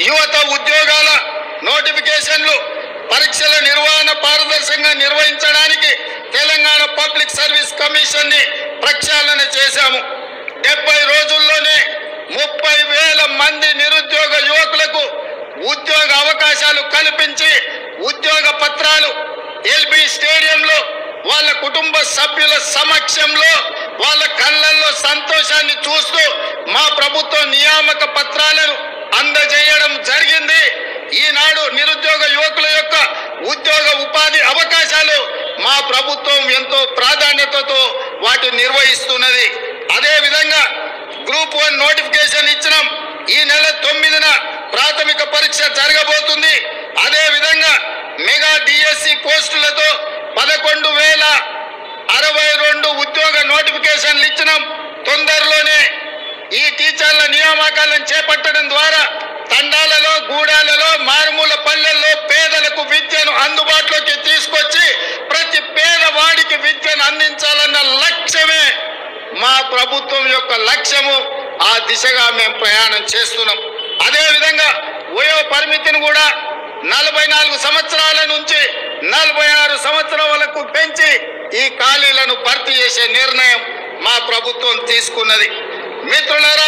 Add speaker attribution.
Speaker 1: యువత ఉద్యోగాల నోటిఫికేషన్లు పరీక్షల నిర్వహణ పారదర్శకంగా నిర్వహించడానికి తెలంగాణ పబ్లిక్ సర్వీస్ కమిషన్ ని ప్రక్షాళన చేశాము. 70 రోజుల్లోనే 30,000 మంది నిరుద్యోగ యువకులకు ఉద్యోగ అవకాశాలు కల్పించి ఉద్యోగ పత్రాలు ఎల్బీ స్టేడియంలో వాళ్ళ కుటుంబ సభ్యుల సమక్షంలో వాళ్ళ కళ్ళల్లో సంతోషాన్ని చూస్తూ మా ప్రభుత్వ నియామక పత్రాలను అందజేయడం జరిగింది. ఈనాడు నిరుద్యోగ యువకుల యొక్క ఉద్యోగ ఉపాధి అవకాశాలు మా ప్రభుత్వం ఎంతో ప్రాధాన్యతతో వాటిని నిర్వహిస్తున్నది. అదే విధంగా గ్రూప్ 1 నోటిఫికేషన్ ఇచ్చినాం. ఈ నెల 9న ప్రాథమిక పరీక్ష జరగబోతుంది. అదే విధంగా మెగా డిఎస్సి పోస్టులతో 11,062 ఉద్యోగ నోటిఫికేషన్లు ఇచ్చినాం. తొందరలోనే ఈ టీచర్ల నియామకాలను చేపట్టడం ద్వారా తండాలలో, గూడాలలో, మారుమూల పల్లెల్లో పేదలకు విద్యను అందుబాటులోకి తీసుకొచ్చి ప్రతి పేదవాడికి విద్యను అందించాలన్న లక్ష్యమే మా ప్రభుత్వం యొక్క లక్ష్యము. ఆ దిశగా మేము ప్రయాణం చేస్తున్నాం. అదే విధంగా వయో పరిమితిని కూడా 44 సంవత్సరాల నుంచి 46 సంవత్సరాలకు పెంచి ఈ ఖాళీలను భర్తీ చేసే నిర్ణయం మా ప్రభుత్వం తీసుకున్నది. మిత్రులారా,